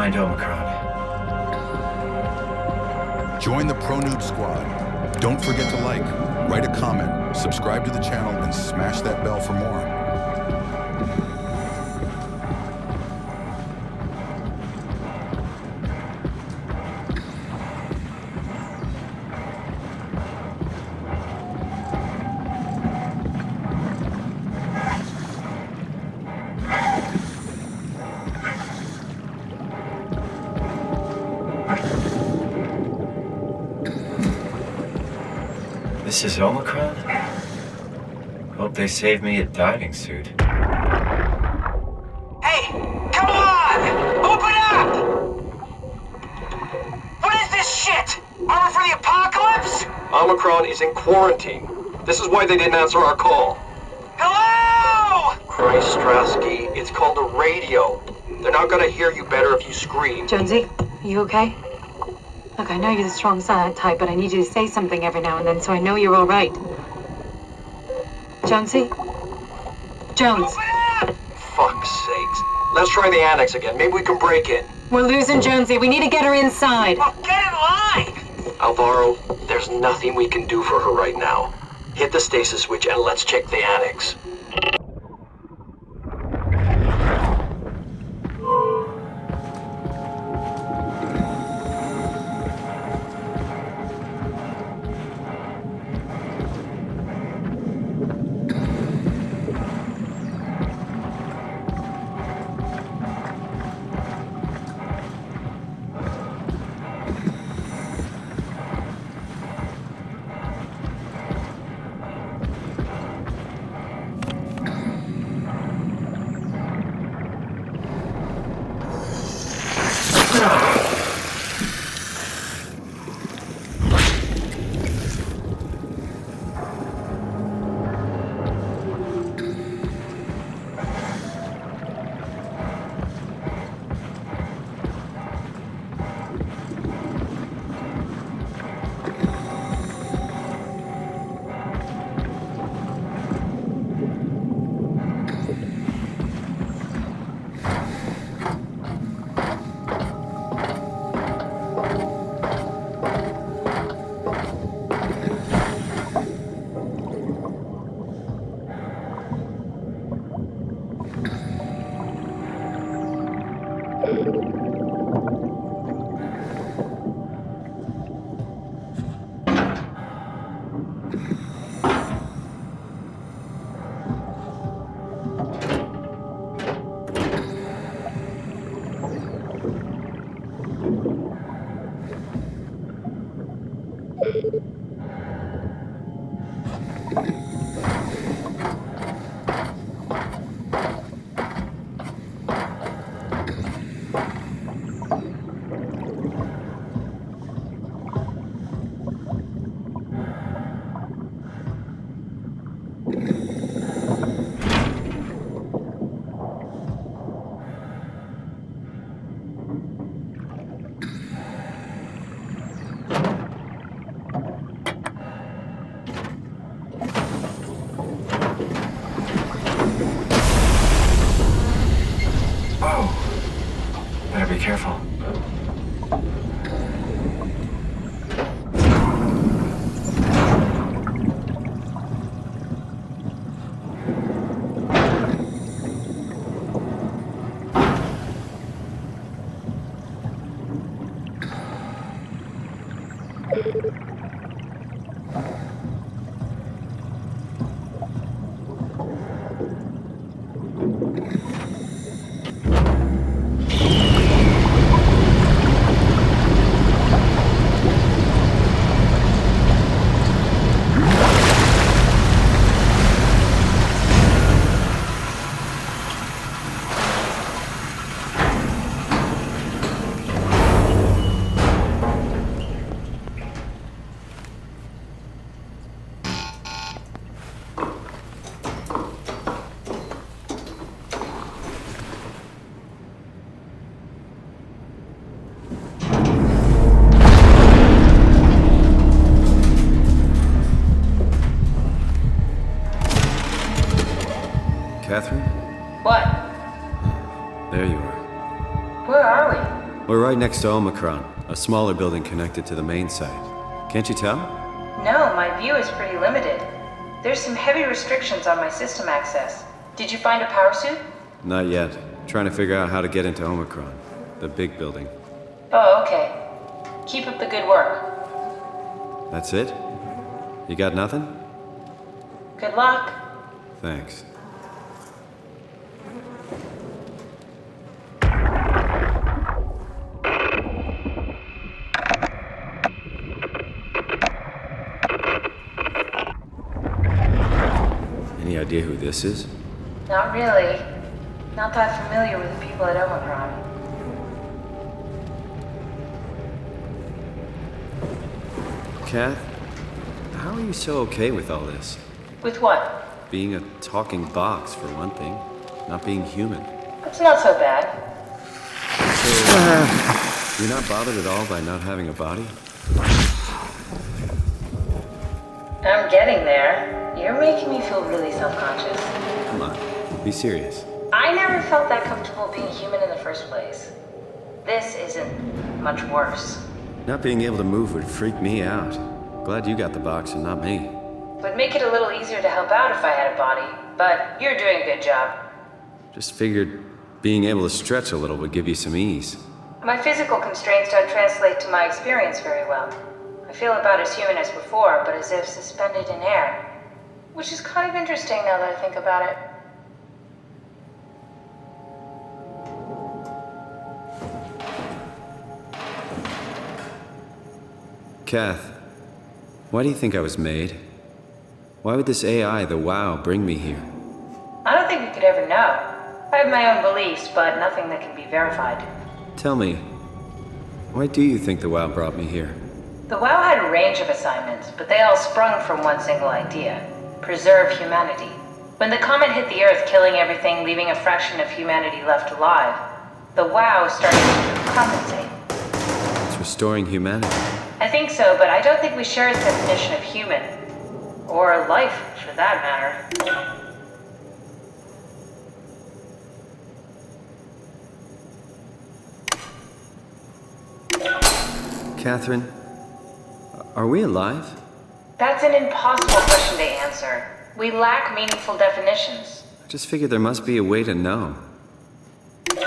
find Omicron. Join the ProNoob squad. Don't forget to like, write a comment, subscribe to the channel, and smash that bell for more. This is Omicron? Hope they saved me a diving suit. Hey, come on! Open up! What is this shit? Armor for the apocalypse? Omicron is in quarantine. This is why they didn't answer our call. Hello! Christ, Strasky, it's called a radio. They're not gonna hear you better if you scream. Jonesy, are you okay? Look, I know you're the strong silent type, but I need you to say something every now and then so I know you're all right. Jonesy? Jones? Open up! Fuck's sakes. Let's try the annex again. Maybe we can break in. We're losing Jonesy. We need to get her inside. Well, get in line! Alvaro, there's nothing we can do for her right now. Hit the stasis switch and let's check the annex. Better be careful. Catherine? What? There you are. Where are we? We're right next to Omicron, a smaller building connected to the main site. Can't you tell? No, my view is pretty limited. There's some heavy restrictions on my system access. Did you find a power suit? Not yet. Trying to figure out how to get into Omicron, the big building. Oh, okay. Keep up the good work. That's it? You got nothing? Good luck. Thanks. Any idea who this is? Not really. Not that familiar with the people at Omicron. Kath, how are you so okay with all this? With what? Being a talking box, for one thing. Not being human. It's not so bad. You're not bothered at all by not having a body? I'm getting there. You're making me feel really self-conscious. Come on, be serious. I never felt that comfortable being human in the first place. This isn't much worse. Not being able to move would freak me out. Glad you got the box and not me. Would make it a little easier to help out if I had a body, but you're doing a good job. Just figured being able to stretch a little would give you some ease. My physical constraints don't translate to my experience very well. I feel about as human as before, but as if suspended in air. Which is kind of interesting now that I think about it. Kath, why do you think I was made? Why would this AI, the WoW, bring me here? I don't think we could ever know. I have my own beliefs, but nothing that can be verified. Tell me, why do you think the WoW brought me here? The WoW had a range of assignments, but they all sprung from one single idea: preserve humanity. When the comet hit the Earth, killing everything, leaving a fraction of humanity left alive, the WoW started to compensate. It's restoring humanity. I think so, but I don't think we share its definition of human. Or life, for that matter. Catherine, are we alive? That's an impossible question to answer. We lack meaningful definitions. I just figured there must be a way to know.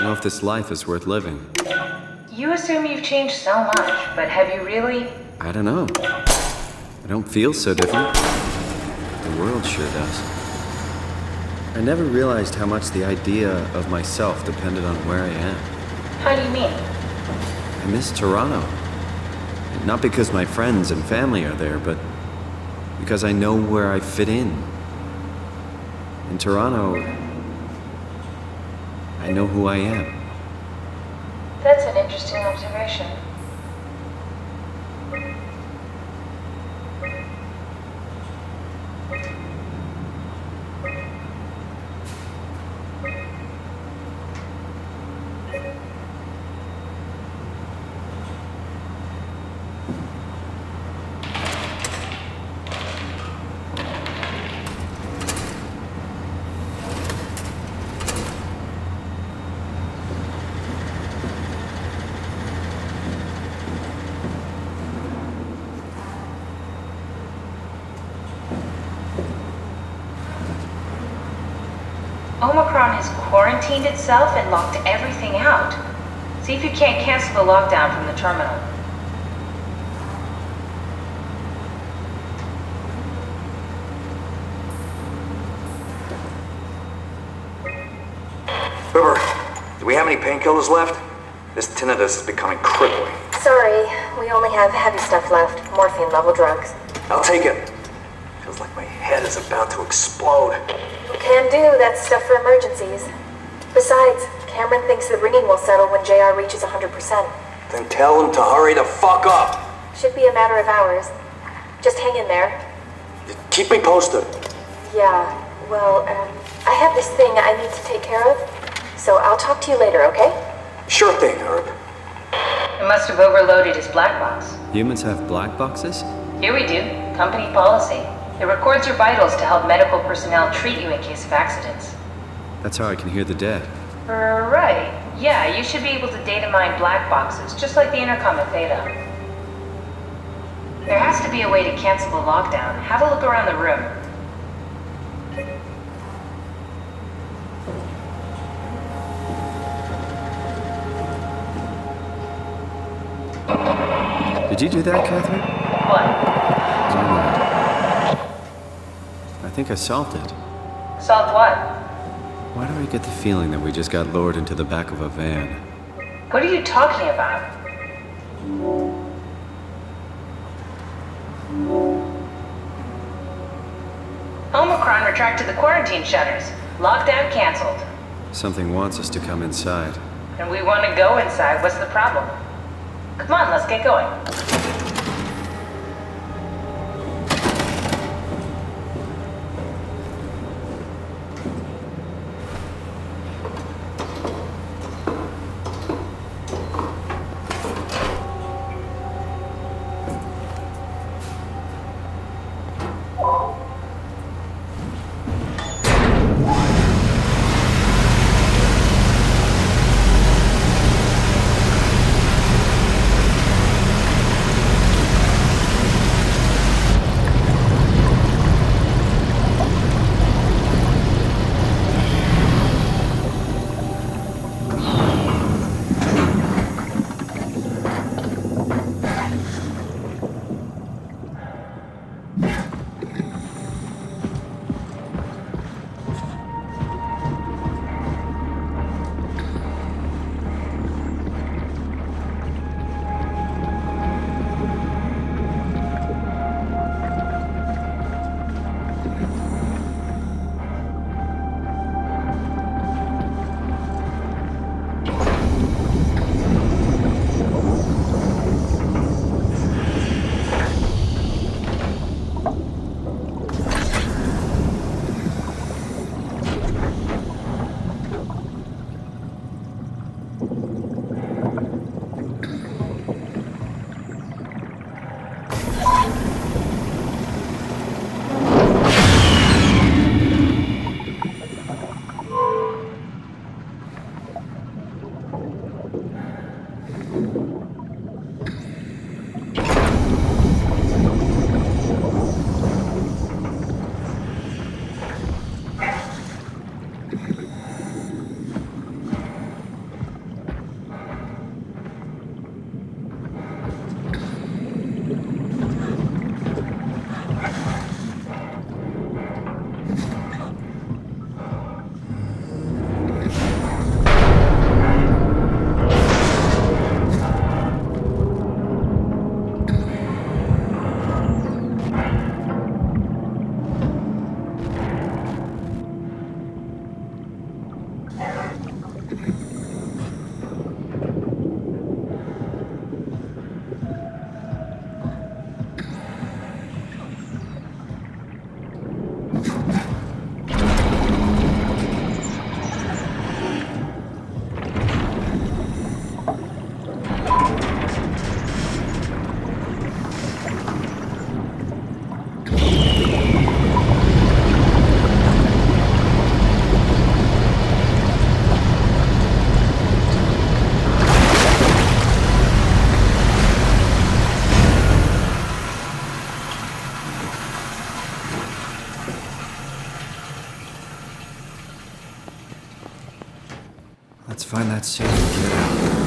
Know if this life is worth living. You assume you've changed so much, but have you really? I don't know. I don't feel so different. The world sure does. I never realized how much the idea of myself depended on where I am. How do you mean? I miss Toronto. Not because my friends and family are there, but because I know where I fit in. In Toronto, I know who I am. That's an interesting observation. Omicron has quarantined itself and locked everything out. See if you can't cancel the lockdown from the terminal. River, do we have any painkillers left? This tinnitus is becoming crippling. Sorry, we only have heavy stuff left. Morphine-level drugs. I'll take it. Feels like my head is about to explode. Can do, that's stuff for emergencies. Besides, Cameron thinks the ringing will settle when JR reaches 100%. Then tell him to hurry the fuck up. Should be a matter of hours. Just hang in there. Keep me posted. Yeah, well, I have this thing I need to take care of, so I'll talk to you later, okay? Sure thing, Herb. It must have overloaded his black box. Humans have black boxes? Here we do. Company policy. It records your vitals to help medical personnel treat you in case of accidents. That's how I can hear the dead. Right. Yeah, you should be able to data mine black boxes, just like the intercom at Theta. There has to be a way to cancel the lockdown. Have a look around the room. Did you do that, Catherine? What? I think I solved it. Solved what? Why do I get the feeling that we just got lured into the back of a van? What are you talking about? Omicron retracted the quarantine shutters. Lockdown canceled. Something wants us to come inside. And we want to go inside. What's the problem? Come on, let's get going. Let's find that suit and get out.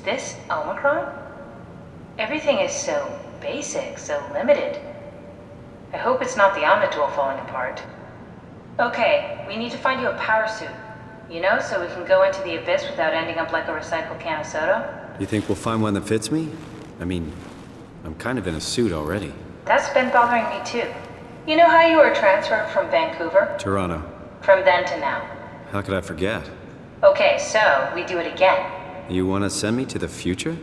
this Omicron? Everything is so basic, so limited. I hope it's not the Omnitool falling apart. Okay, we need to find you a power suit. You know, so we can go into the abyss without ending up like a recycled can of soda. You think we'll find one that fits me? I mean, I'm kind of in a suit already. That's been bothering me too. You know how you were transferred from Vancouver? Toronto. From then to now. How could I forget? Okay, so we do it again. You want to send me to the future?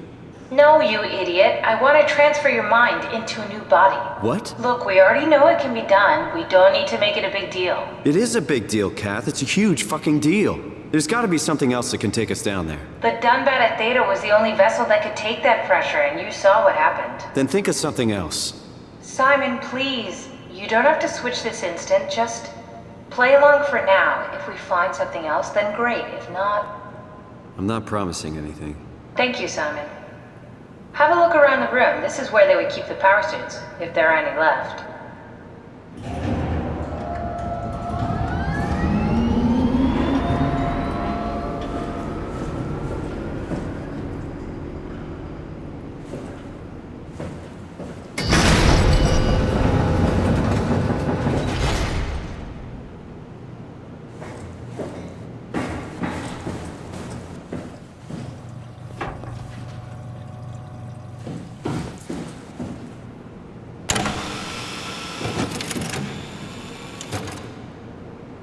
No, you idiot. I want to transfer your mind into a new body. What? Look, we already know it can be done. We don't need to make it a big deal. It is a big deal, Kath. It's a huge fucking deal. There's got to be something else that can take us down there. The Dunbat at Theta was the only vessel that could take that pressure, and you saw what happened. Then think of something else. Simon, please. You don't have to switch this instant. Just play along for now. If we find something else, then great. If not... I'm not promising anything. Thank you, Simon. Have a look around the room. This is where they would keep the power suits, if there are any left.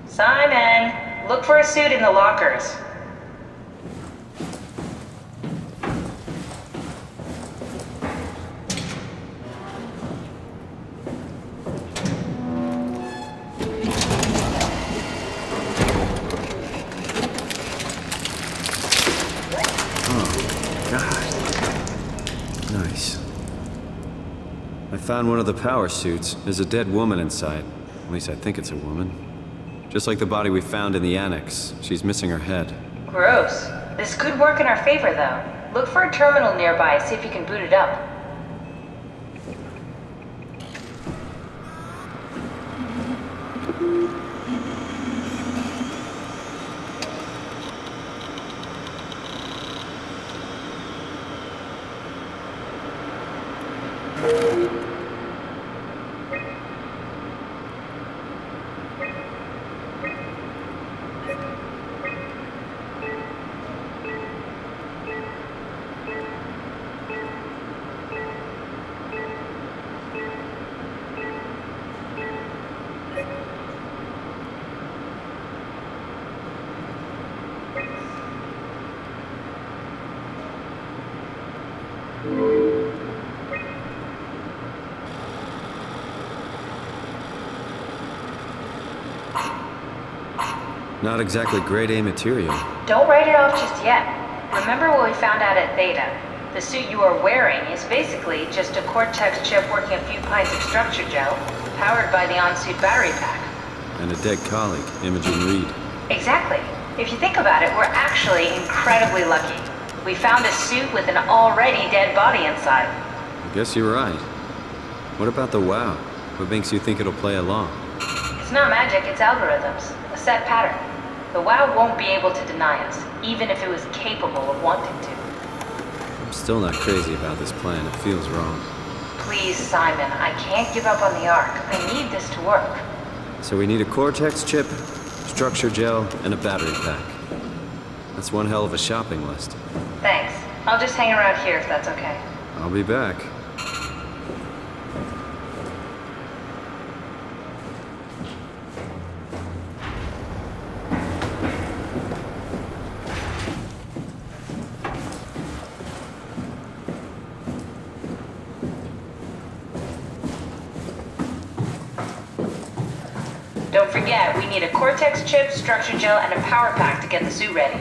Simon, look for a suit in the lockers. Nice. I found one of the power suits. There's a dead woman inside. At least I think it's a woman. Just like the body we found in the annex. She's missing her head. Gross. This could work in our favor, though. Look for a terminal nearby, see if you can boot it up. Not exactly grade A material. Don't write it off just yet. Remember what we found out at Theta? The suit you are wearing is basically just a Cortex chip working a few pints of structure gel, powered by the on-suit battery pack. And a dead colleague, Imogen Reed. Exactly. If you think about it, we're actually incredibly lucky. We found a suit with an already dead body inside. I guess you're right. What about the WoW? What makes you think it'll play along? It's not magic, it's algorithms. A set pattern. The WoW won't be able to deny us, even if it was capable of wanting to. I'm still not crazy about this plan. It feels wrong. Please, Simon, I can't give up on the Ark. I need this to work. So we need a Cortex chip, structure gel, and a battery pack. That's one hell of a shopping list. Thanks. I'll just hang around here if that's okay. I'll be back. Don't forget, we need a Cortex chip, structure gel, and a power pack to get the suit ready.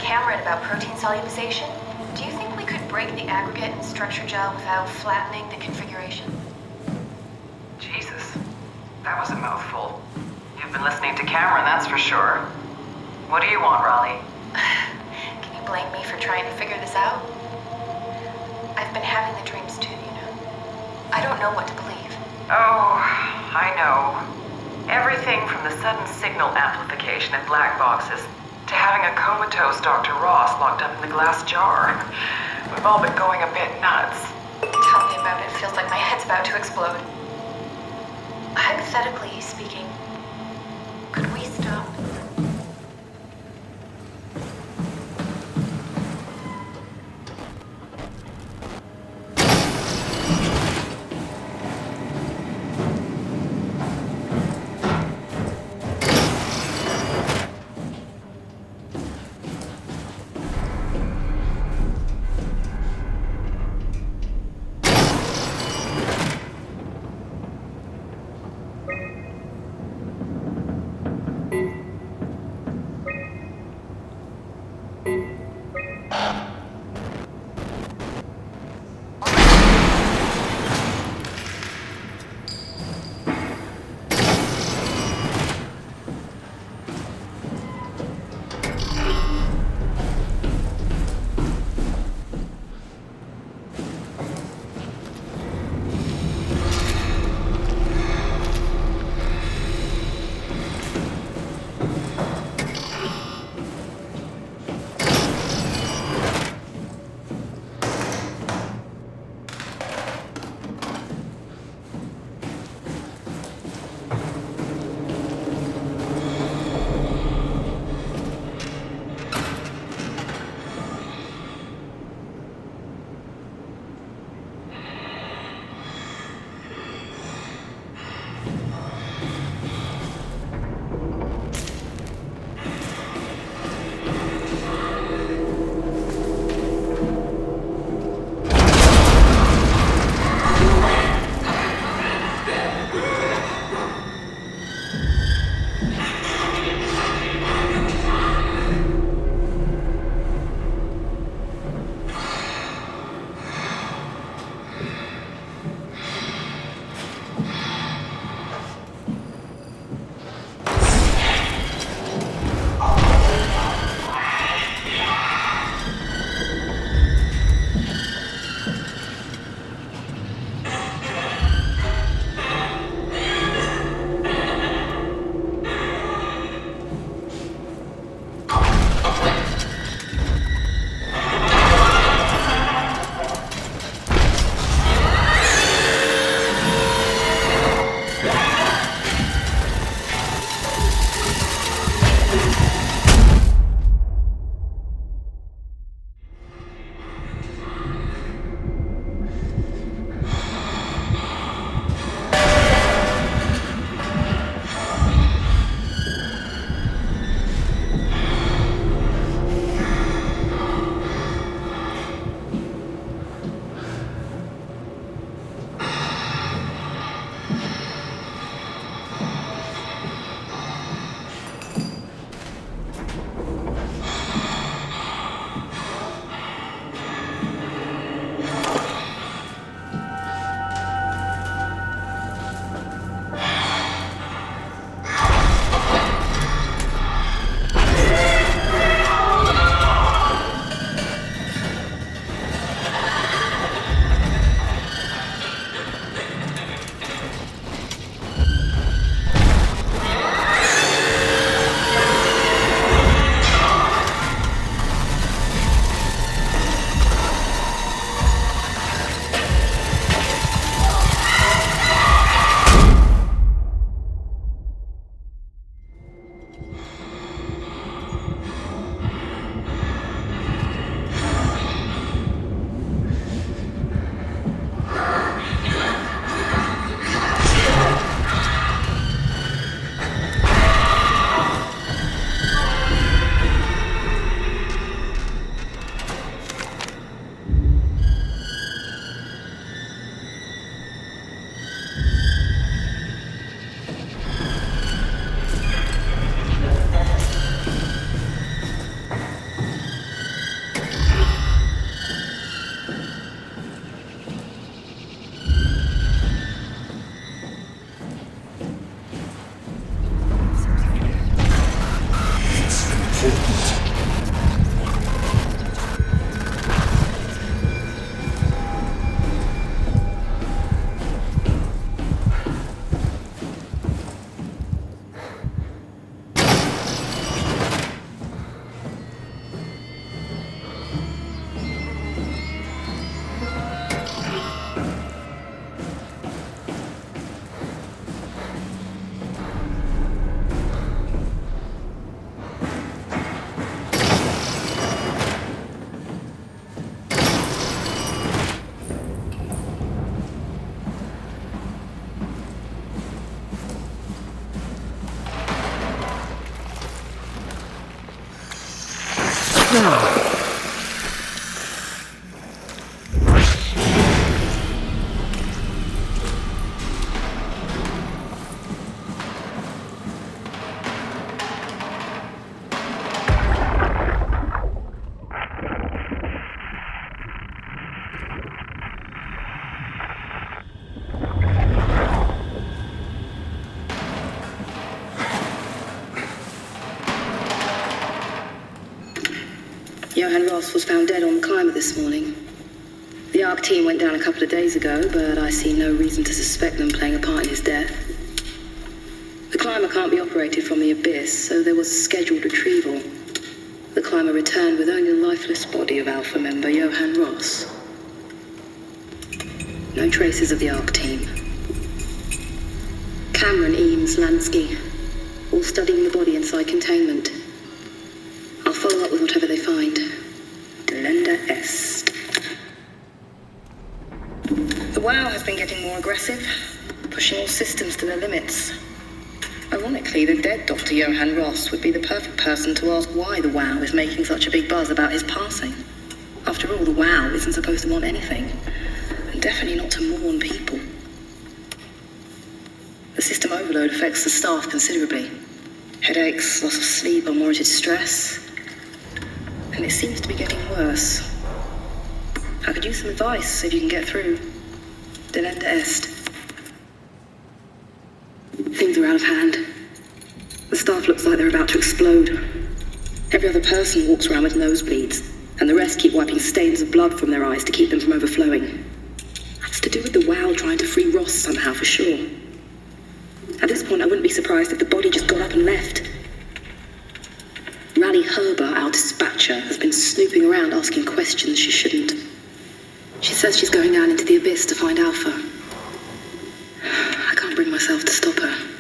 Cameron about protein solubilization. Do you think we could break the aggregate and structure gel without flattening the configuration? Jesus, that was a mouthful. You've been listening to Cameron, that's for sure. What do you want, Raleigh? Can you blame me for trying to figure this out? I've been having the dreams too, you know. I don't know what to believe. Oh, I know. Everything from the sudden signal amplification in black boxes to having a comatose Dr. Ross locked up in the glass jar. We've all been going a bit nuts. Tell me about it. Feels like my head's about to explode. Hypothetically speaking, could we stop? Johann Ross was found dead on the climber this morning. The ARC team went down a couple of days ago, but I see no reason to suspect them playing a part in his death. The climber can't be operated from the abyss, so there was a scheduled retrieval. The climber returned with only the lifeless body of Alpha member Johann Ross. No traces of the ARC team. Cameron, Eames, Lansky, all studying the body inside containment. I'll follow up with whatever they find. Delenda est. The WOW has been getting more aggressive, pushing all systems to their limits. Ironically, the dead Dr. Johann Ross would be the perfect person to ask why the WOW is making such a big buzz about his passing. After all, the WOW isn't supposed to want anything, and definitely not to mourn people. The system overload affects the staff considerably. Headaches, loss of sleep, unwarranted stress. And it seems to be getting worse. I could use some advice if you can get through. Delenda est. Things are out of hand. The staff looks like they're about to explode. Every other person walks around with nosebleeds, and the rest keep wiping stains of blood from their eyes to keep them from overflowing. That's to do with the WOW trying to free Ross somehow, for sure. At this point, I wouldn't be surprised if the body just got up and left. Rally Herber, our dispatcher, has been snooping around asking questions she shouldn't. She says she's going down into the abyss to find Alpha. I can't bring myself to stop her.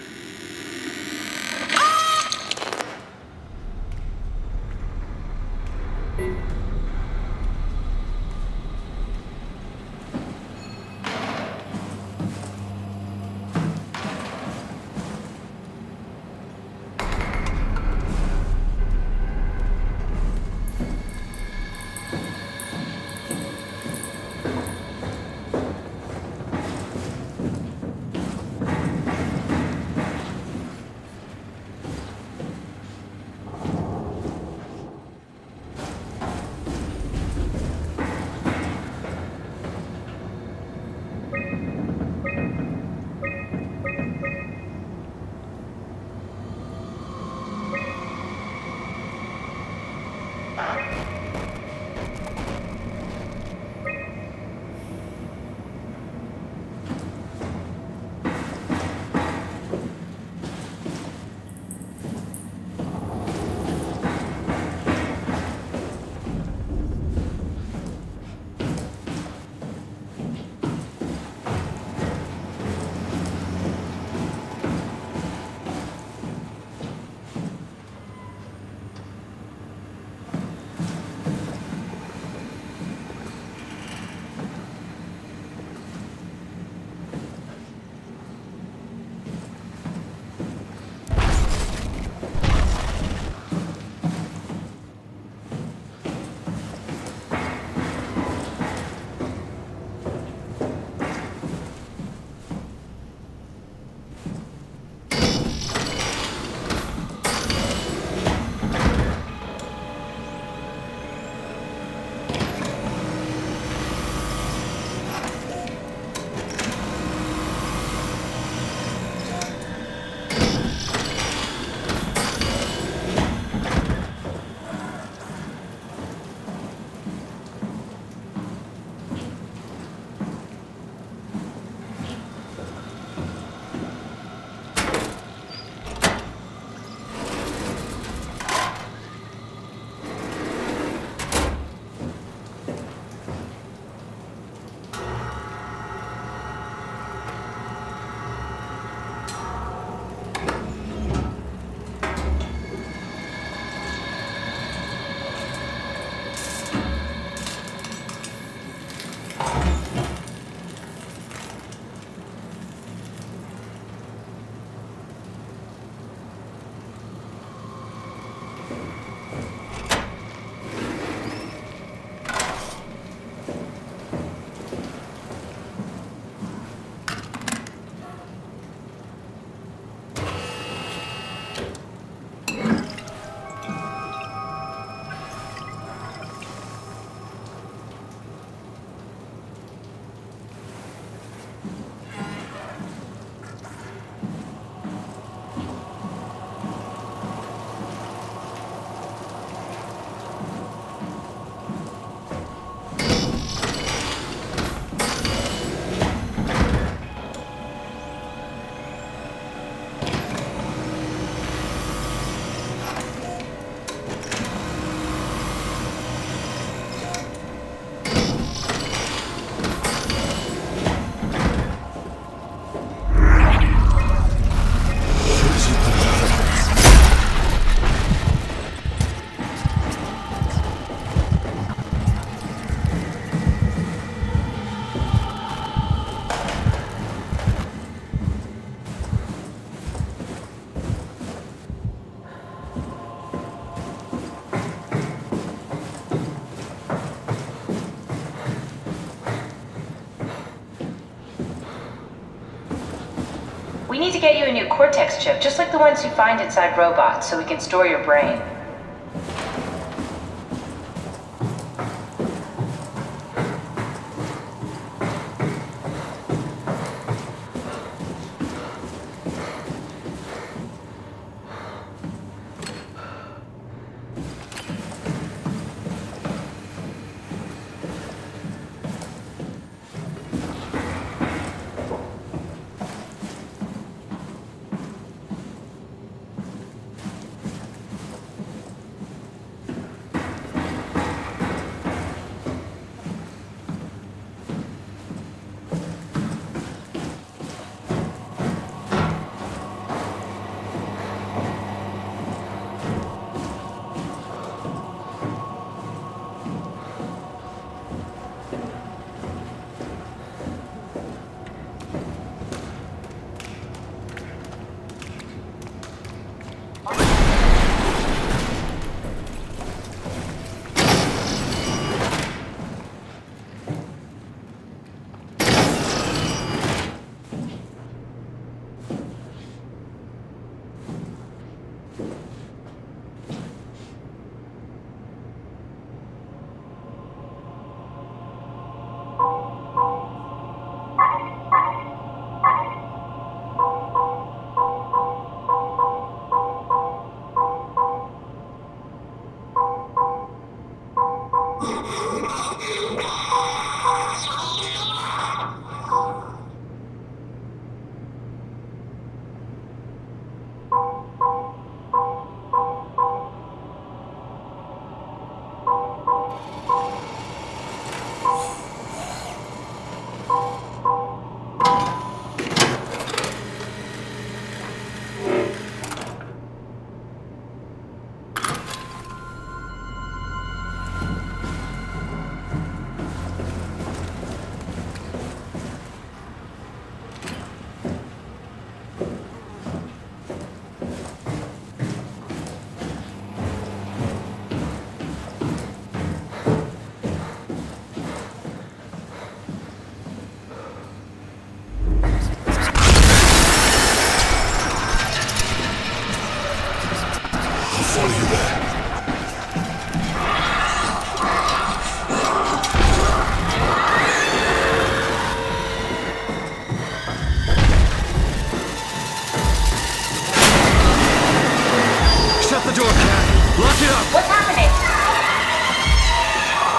need to get you a new Cortex chip, just like the ones you find inside robots, so we can store your brain.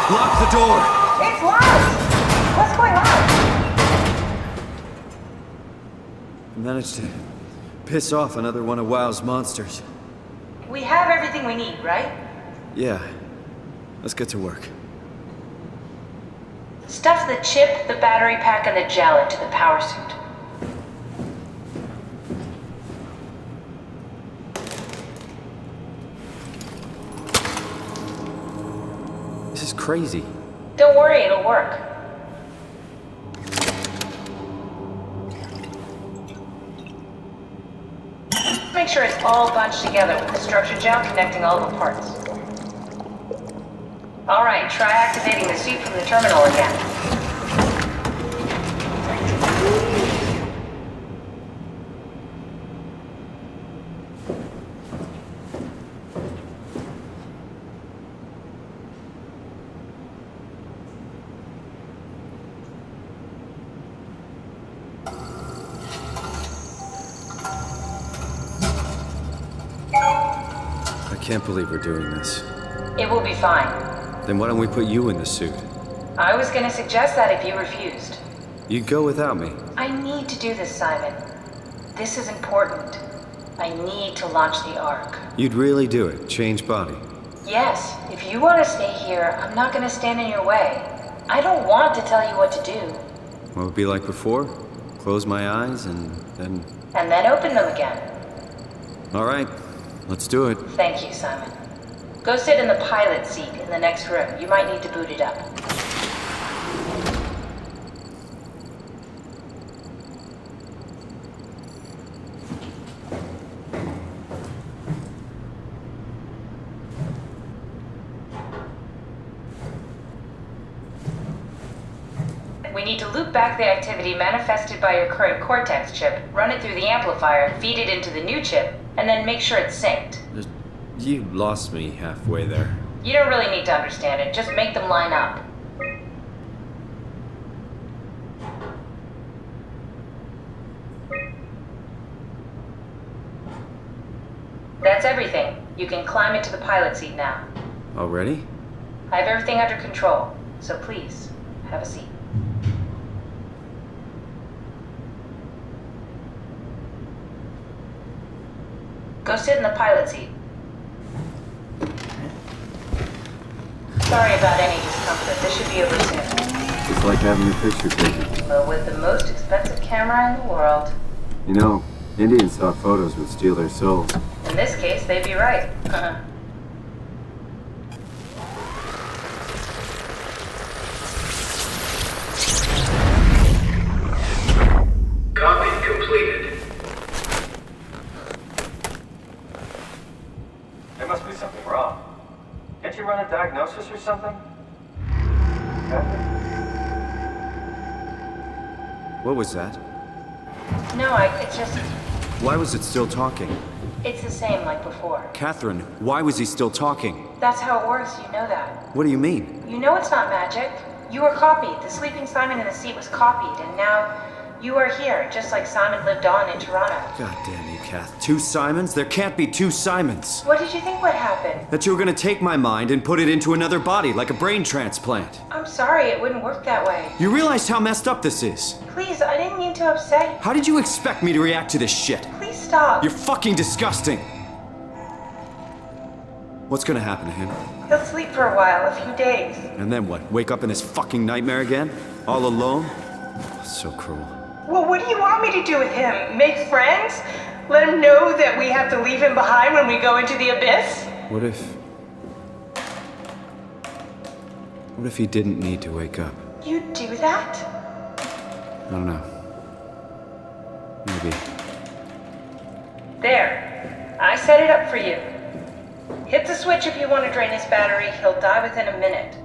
Lock the door! It's locked! What's going on? I managed to piss off another one of WoW's monsters. We have everything we need, right? Yeah. Let's get to work. Stuff the chip, the battery pack, and the gel into the power suit. This is crazy. Don't worry, it'll work. Make sure it's all bunched together with the structure gel connecting all the parts. Alright, try activating the suit from the terminal again. I can't believe we're doing this. It will be fine. Then why don't we put you in the suit? I was gonna suggest that if you refused. You'd go without me. I need to do this, Simon. This is important. I need to launch the Ark. You'd really do it? Change body? Yes. If you want to stay here, I'm not gonna stand in your way. I don't want to tell you what to do. What would it be like before? Close my eyes and then... And then open them again. Alright, let's do it. Thank you, Simon. Go sit in the pilot seat in the next room. You might need to boot it up. We need to loop back the activity manifested by your current Cortex chip, run it through the amplifier, feed it into the new chip, and then make sure it's synced. You lost me halfway there. You don't really need to understand it, just make them line up. That's everything. You can climb into the pilot seat now. Already? I have everything under control, so please, have a seat. Go sit in the pilot seat. Sorry about any discomfort. This should be over soon. It's like having your picture taken. But with the most expensive camera in the world. You know, Indians thought photos would steal their souls. In this case, they'd be right. Copy completed. There must be something wrong. Can't you run a diagnosis or something? What was that? No, it's just... Why was it still talking? It's the same like before. Catherine, why was he still talking? That's how it works, you know that. What do you mean? You know it's not magic. You were copied. The sleeping Simon in the seat was copied, and now you are here, just like Simon lived on in Toronto. God damn you, Kath. 2 Simons? There can't be 2 Simons. What did you think would happen? That you were gonna take my mind and put it into another body, like a brain transplant. I'm sorry, it wouldn't work that way. You realize how messed up this is? Please, I didn't mean to upset you. How did you expect me to react to this shit? Please stop. You're fucking disgusting. What's gonna happen to him? He'll sleep for a while, a few days. And then what? Wake up in this fucking nightmare again? All alone? So cruel. Well, what do you want me to do with him? Make friends? Let him know that we have to leave him behind when we go into the abyss? What if he didn't need to wake up? You'd do that? I don't know. Maybe. There. I set it up for you. Hit the switch if you want to drain his battery. He'll die within a minute.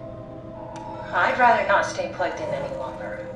I'd rather not stay plugged in any longer.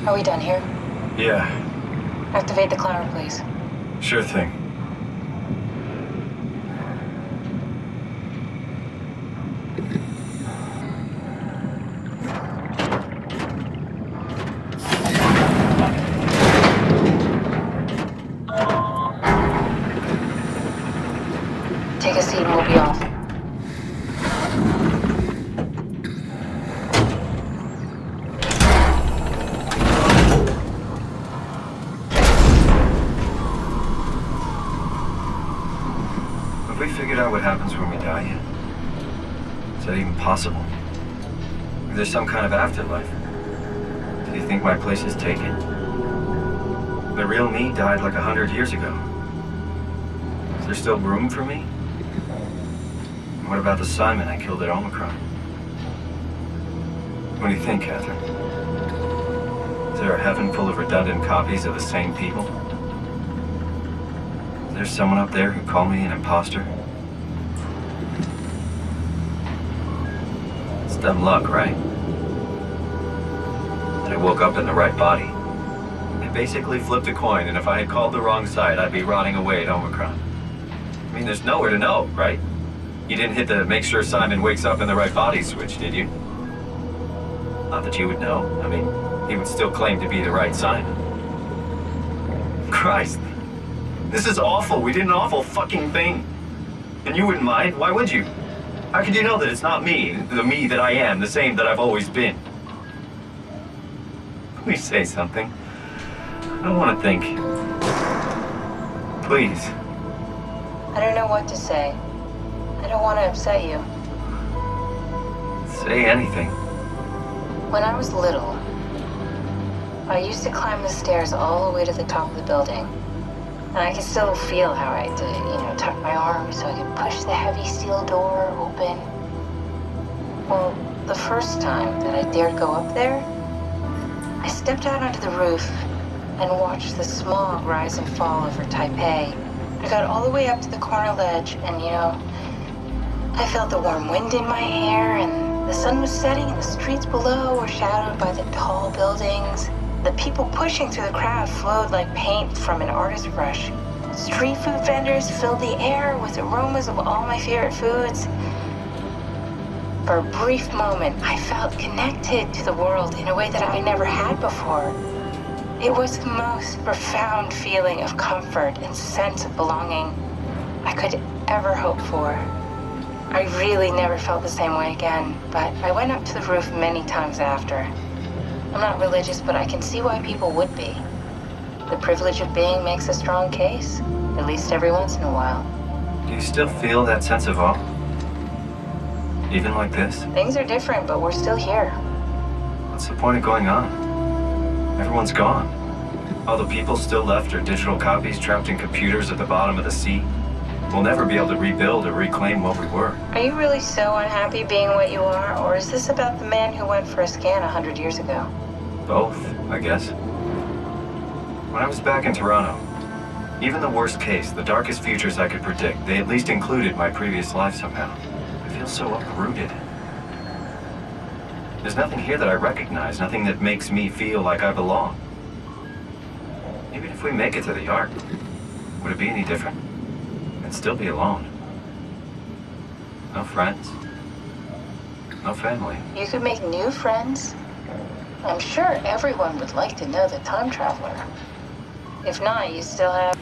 Are we done here? Yeah, Activate the climber, please. sure thing. Take a seat and we'll be off. Have we figured out what happens when we die yet? Is that even possible? Is there some kind of afterlife? Do you think my place is taken? The real me died like 100 years ago. Is there still room for me? And what about the Simon I killed at Omicron? What do you think, Catherine? Is there a heaven full of redundant copies of the same people? Is there someone up there who called me an imposter? It's dumb luck, right? That I woke up in the right body. I basically flipped a coin, and if I had called the wrong side, I'd be rotting away at Omicron. I mean, there's nowhere to know, right? You didn't hit the make sure Simon wakes up in the right body switch, did you? Not that you would know. I mean, he would still claim to be the right Simon. Christ. This is awful. We did an awful fucking thing. And you wouldn't mind? Why would you? How could you know that it's not me, the me that I am, the same that I've always been? Please say something. I don't want to think. Please. I don't know what to say. I don't want to upset you. Say anything. When I was little, I used to climb the stairs all the way to the top of the building. And I can still feel how I had to, tuck my arm so I could push the heavy steel door open. Well, the first time that I dared go up there, I stepped out onto the roof and watched the smog rise and fall over Taipei. I got all the way up to the corner ledge and, I felt the warm wind in my hair and the sun was setting and the streets below were shadowed by the tall buildings. The people pushing through the crowd flowed like paint from an artist's brush. Street food vendors filled the air with aromas of all my favorite foods. For a brief moment, I felt connected to the world in a way that I never had before. It was the most profound feeling of comfort and sense of belonging I could ever hope for. I really never felt the same way again, but I went up to the roof many times after. I'm not religious, but I can see why people would be. The privilege of being makes a strong case, at least every once in a while. Do you still feel that sense of awe? Even like this? Things are different, but we're still here. What's the point of going on? Everyone's gone. All the people still left are digital copies trapped in computers at the bottom of the sea. We'll never be able to rebuild or reclaim what we were. Are you really so unhappy being what you are, or is this about the man who went for a scan 100 years ago? Both, I guess. When I was back in Toronto, even the worst case, the darkest futures I could predict, they at least included my previous life somehow. I feel so uprooted. There's nothing here that I recognize, nothing that makes me feel like I belong. Even if we make it to the Ark, would it be any different? I'd still be alone. No friends. No family. You could make new friends. I'm sure everyone would like to know the time traveler. If not, you still have...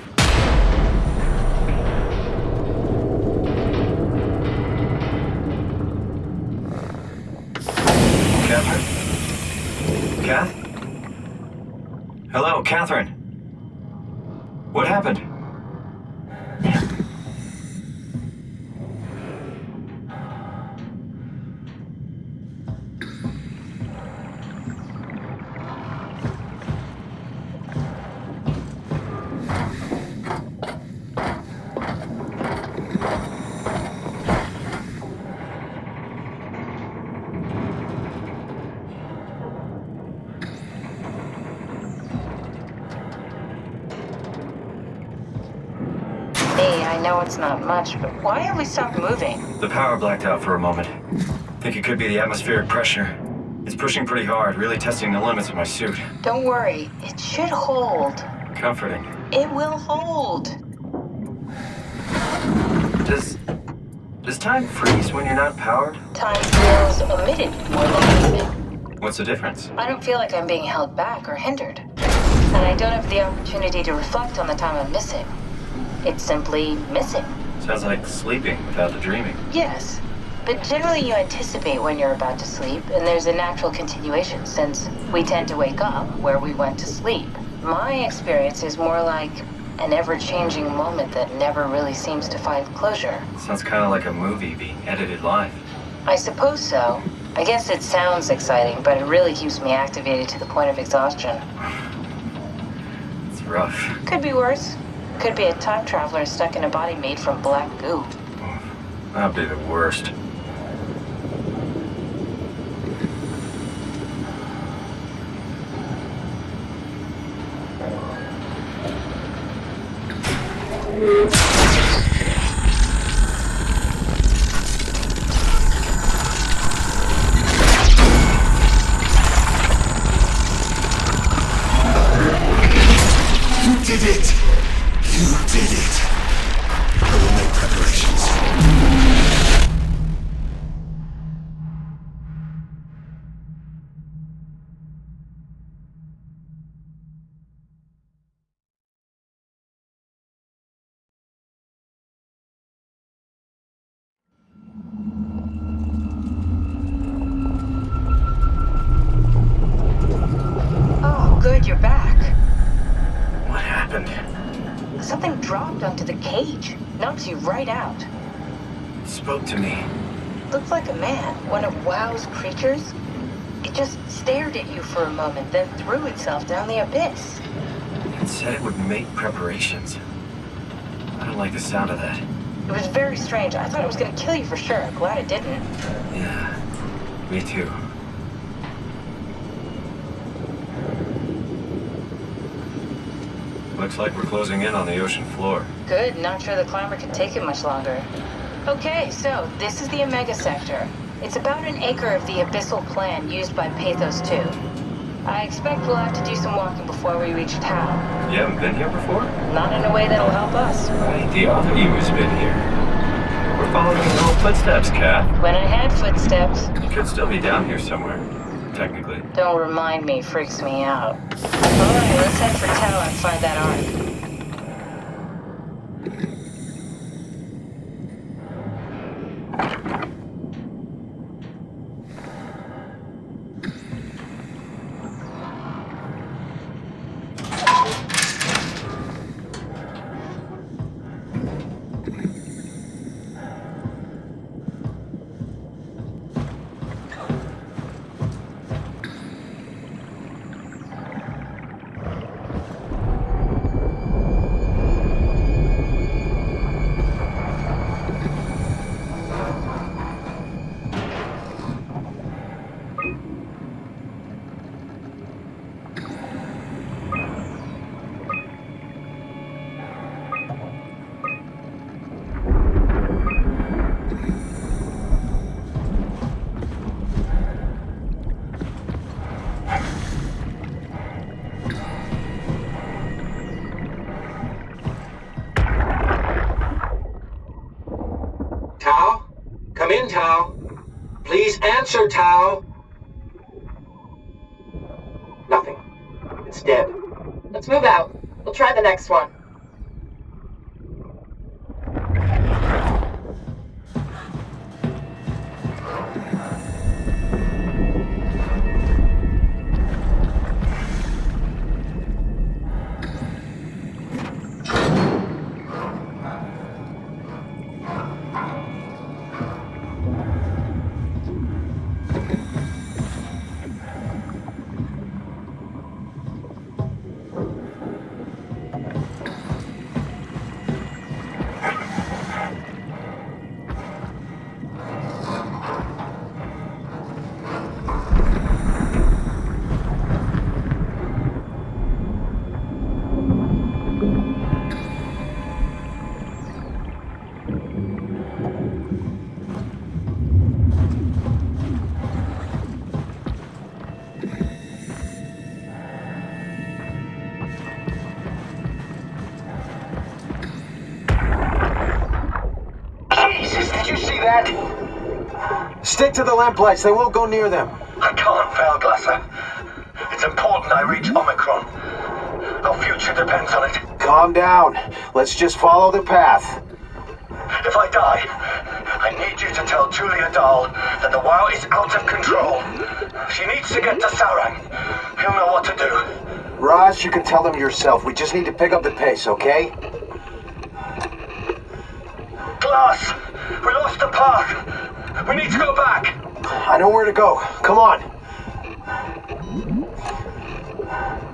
Catherine? Kath? Hello, Catherine. What happened? I know it's not much, but why have we stopped moving? The power blacked out for a moment. Think it could be the atmospheric pressure. It's pushing pretty hard, really testing the limits of my suit. Don't worry, it should hold. Comforting. It will hold. Does time freeze when you're not powered? Time feels omitted more than anything. What's the difference? I don't feel like I'm being held back or hindered. And I don't have the opportunity to reflect on the time I'm missing. It's simply missing. Sounds like sleeping without the dreaming. Yes, but generally you anticipate when you're about to sleep, and there's a natural continuation since we tend to wake up where we went to sleep. My experience is more like An ever-changing moment that never really seems to find closure. Sounds kind of like a movie being edited live. I suppose so. I guess it sounds exciting, but it really keeps me activated to the point of exhaustion. It's rough. Could be worse. Could be a time traveler stuck in a body made from black goo. That'd be the worst. You did it! You did it! I will make preparations. Oh, good, you're back. What happened? Something dropped onto the cage. Knocks you right out. It spoke to me. Looked like a man, one of WoW's creatures. It just stared at you for a moment, then threw itself down the abyss. It said it would make preparations. I don't like the sound of that. It was very strange. I thought it was gonna kill you for sure. I'm glad it didn't. Yeah, me too. Looks like we're closing in on the ocean floor. Good, not sure the climber can take it much longer. Okay, so this is the Omega Sector. It's about an acre of the abyssal plan used by PATHOS-II. I expect we'll have to do some walking before we reach town. You haven't been here before? Not in a way that'll help us. Right, the other you has been here. We're following his old footsteps, Kath. When I had footsteps. You could still be down here somewhere, technically. Don't remind me, freaks me out. Alright, let's head for town and find that ark. Tao? Come in, Tao. Please answer, Tao. Nothing. It's dead. Let's move out. We'll try the next one. Stick to the lamplights, they won't go near them. I can't, Valglasser. It's important I reach Omicron. Our future depends on it. Calm down. Let's just follow the path. If I die, I need you to tell Julia Dahl that the WoW is out of control. She needs to get to Sarang. He'll know what to do. Ross, you can tell them yourself. We just need to pick up the pace, okay? Glass! We lost the path! We need to go back! I know where to go. Come on.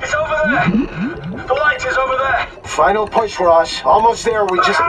It's over there! The light is over there! Final push, Ross. Almost there. We just...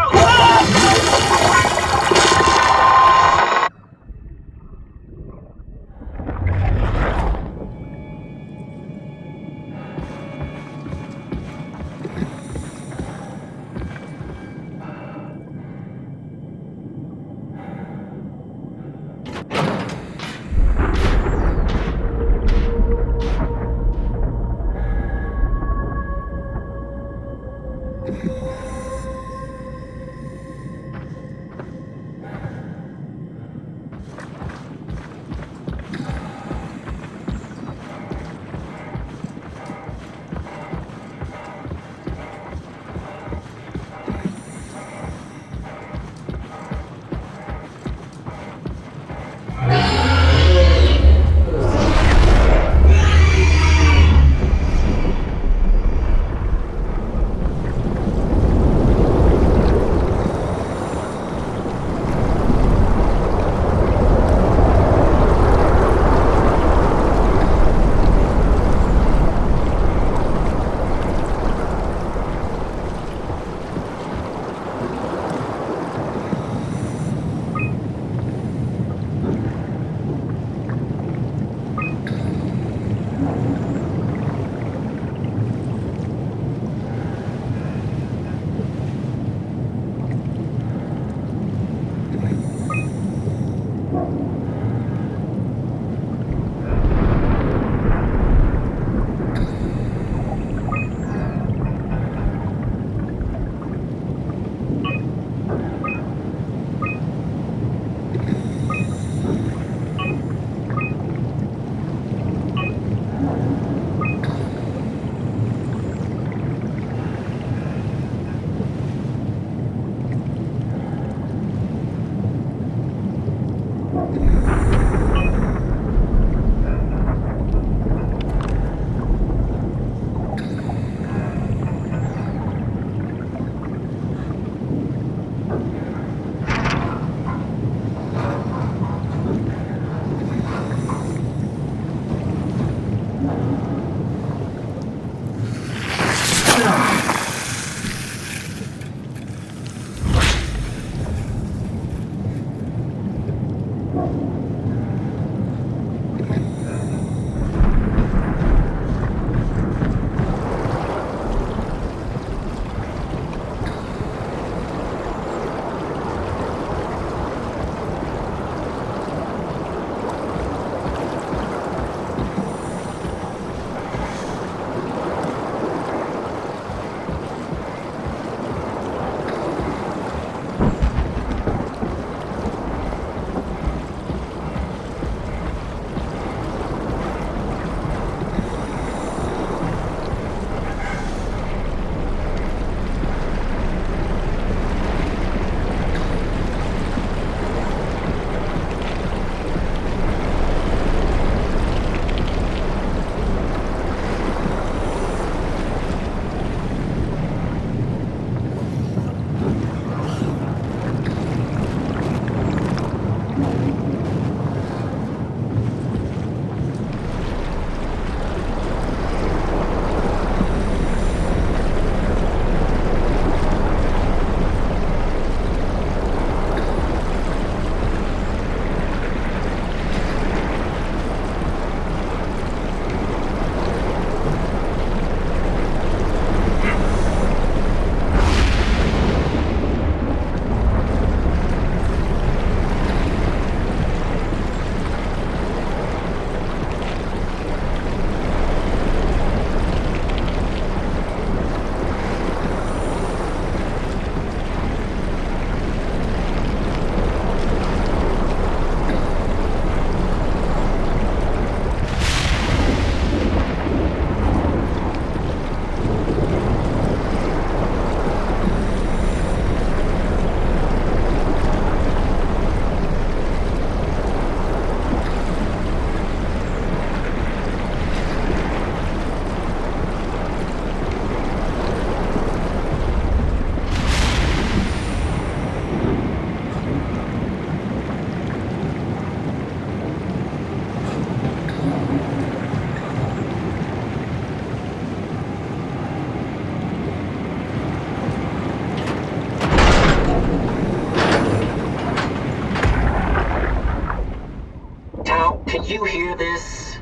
you hear this?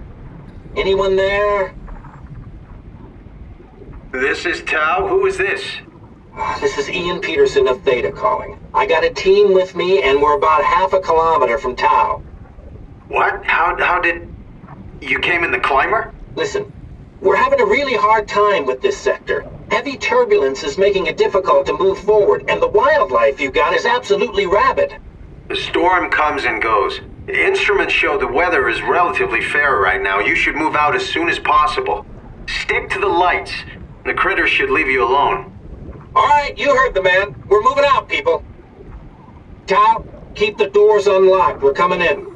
Anyone there? This is Tau. Who is this? This is Ian Peterson of Theta calling. I got a team with me, and we're about half a kilometer from Tau. What? How did... You came in the climber? Listen, we're having a really hard time with this sector. Heavy turbulence is making it difficult to move forward, and the wildlife you got is absolutely rabid. The storm comes and goes. The instruments show the weather is relatively fair right now. You should move out as soon as possible. Stick to the lights. The critters should leave you alone. All right, you heard the man. We're moving out, people. Tau, keep the doors unlocked. We're coming in.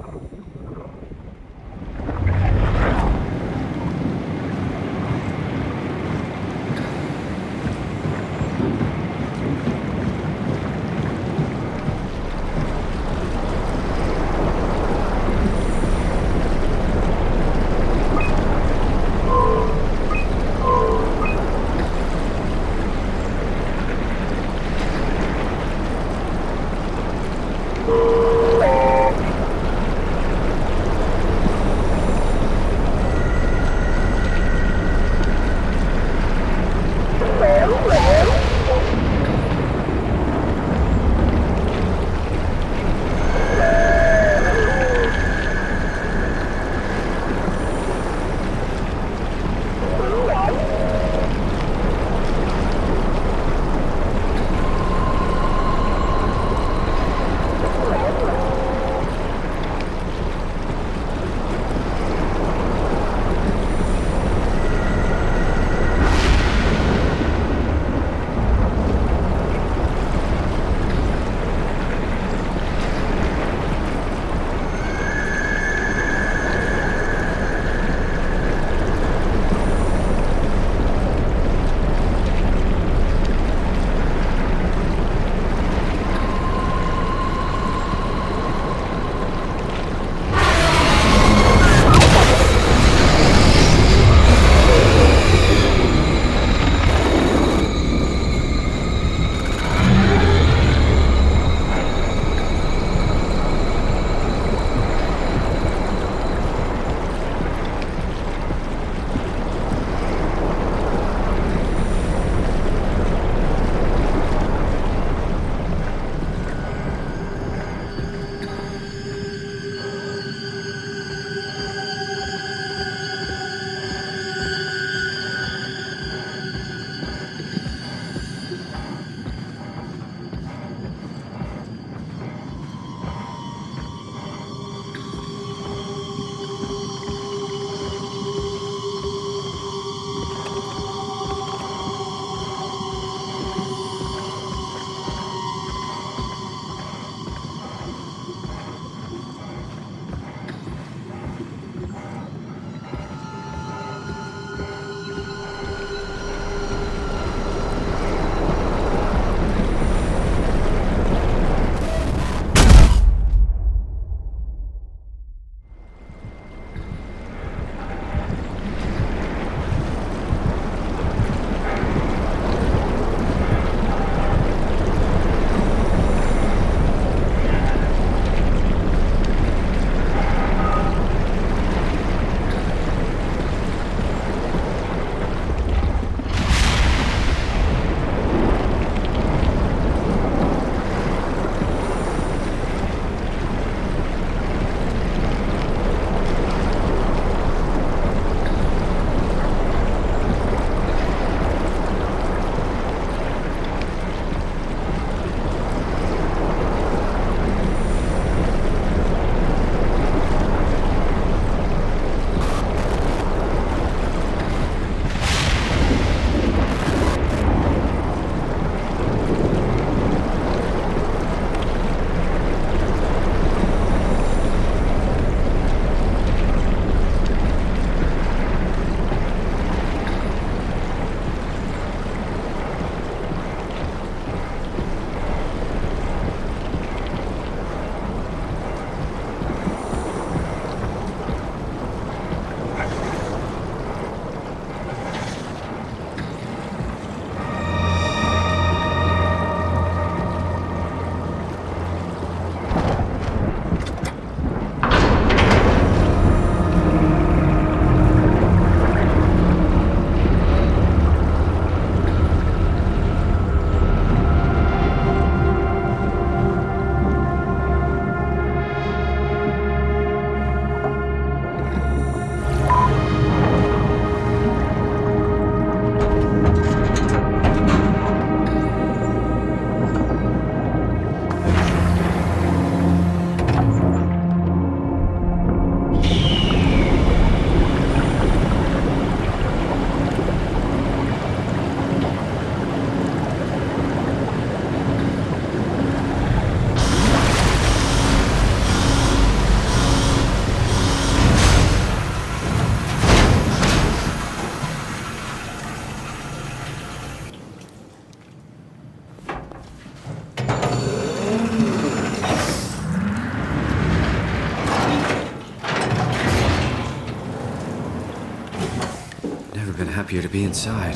appear to be inside.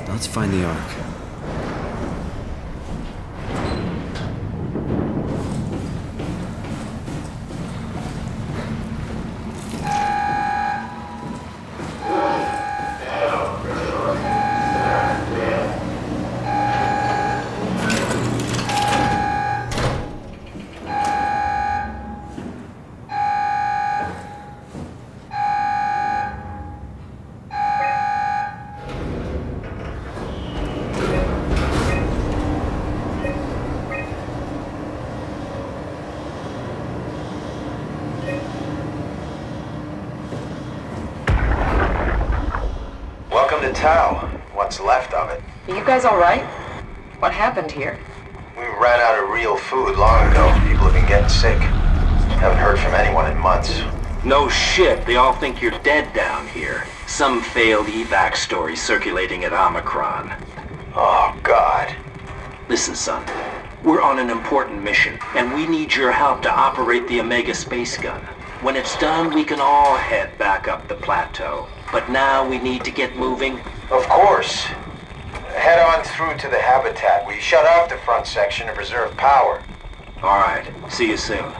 Let's find the Ark. What's left of it. Are you guys alright? What happened here? We ran out of real food long ago. People have been getting sick. Haven't heard from anyone in months. No shit, they all think you're dead down here. Some failed evac story circulating at Omicron. Oh, God. Listen, son. We're on an important mission, and we need your help to operate the Omega space gun. When it's done, we can all head back up the plateau. But now we need to get moving. Of course. Head on through to the habitat. We shut off the front section to preserve power. All right. See you soon.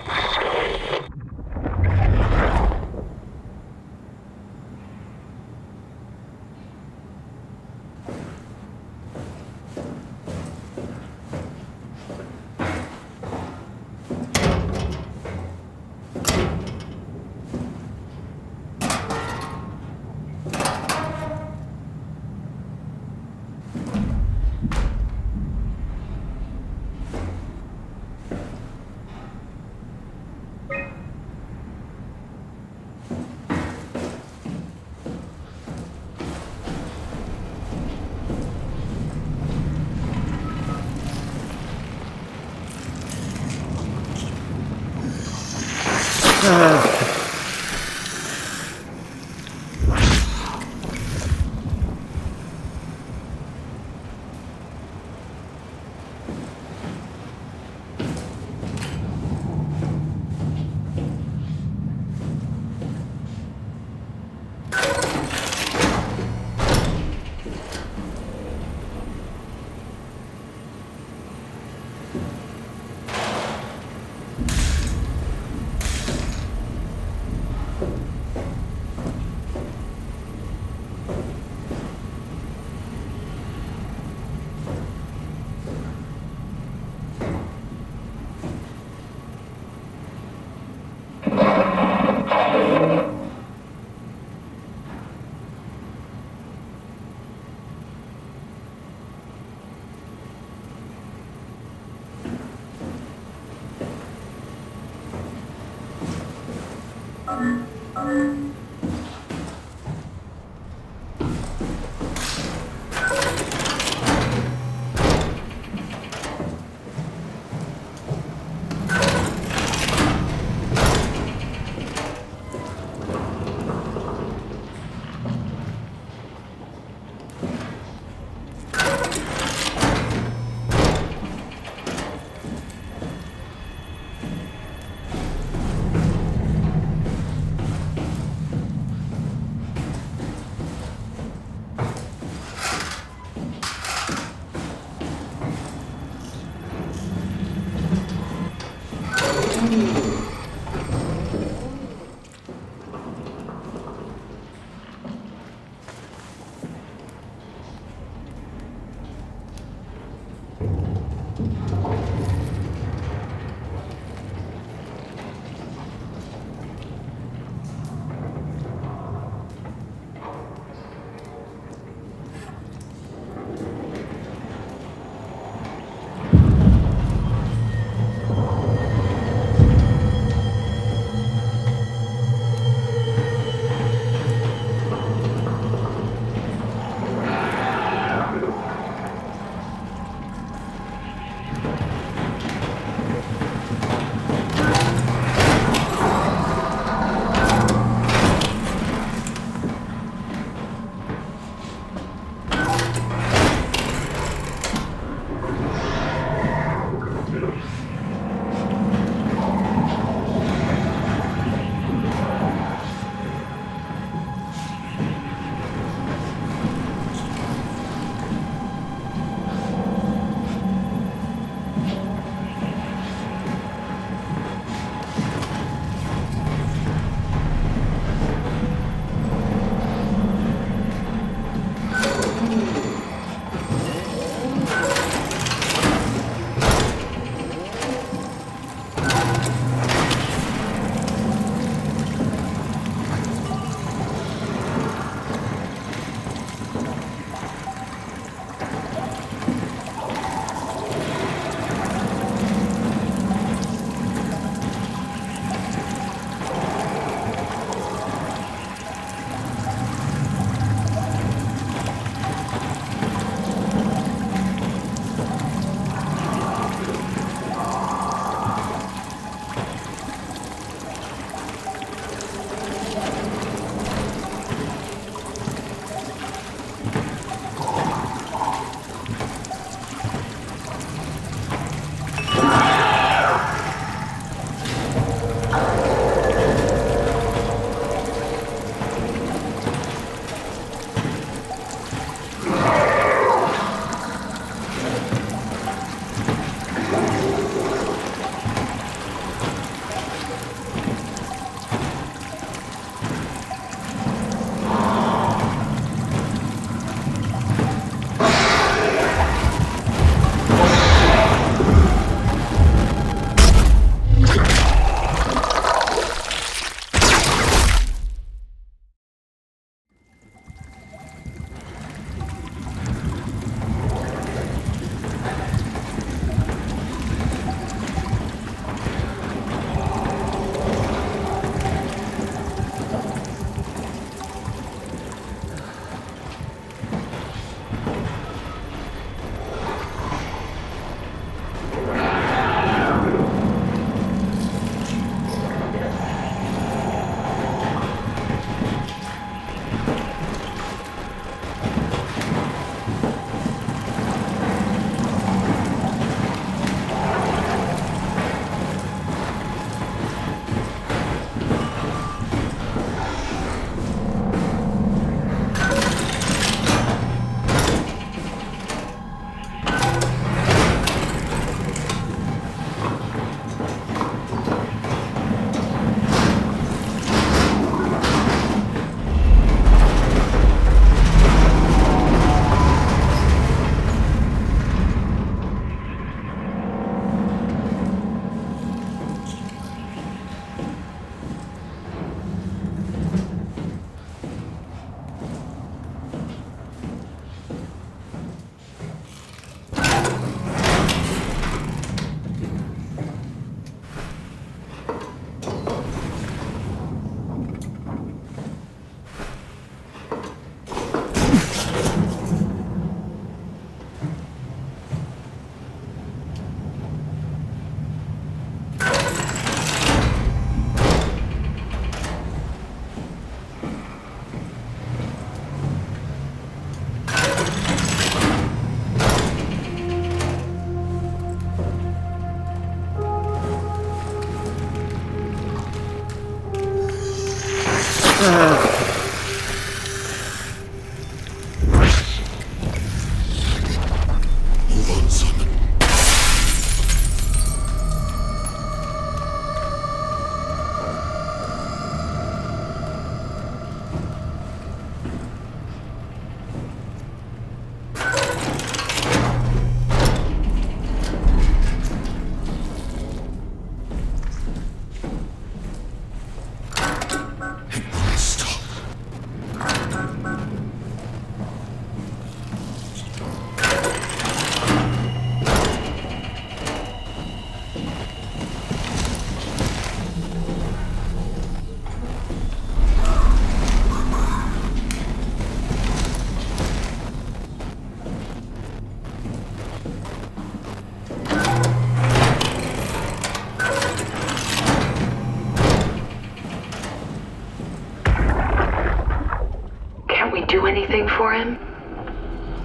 Anything for him?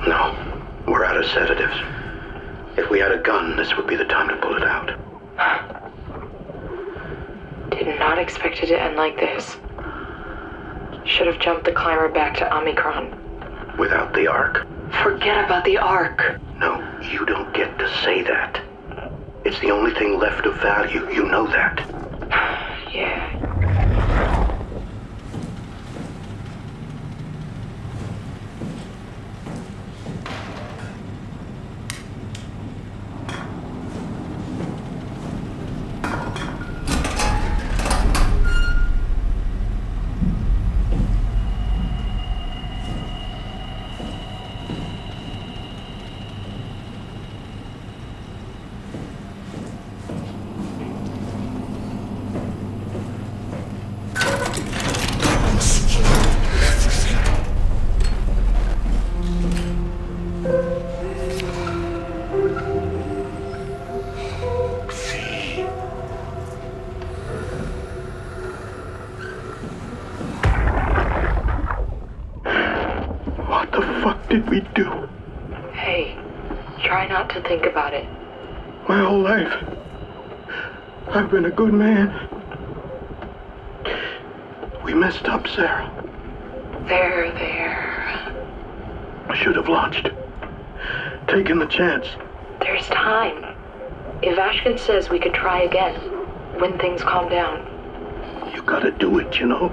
No. We're out of sedatives. If we had a gun, this would be the time to pull it out. Did not expect it to end like this. Should have jumped the climber back to Omicron. Without the Ark? Forget about the Ark. No, you don't get to say that. It's the only thing left of value. You know that. Yeah. Did we do? Hey, try not to think about it. My whole life, I've been a good man. We messed up, Sarah. There. I should have launched. Taken the chance. There's time. If Ashkin says we could try again, when things calm down. You gotta do it, you know.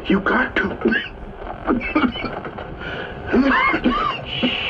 You got to. Shh.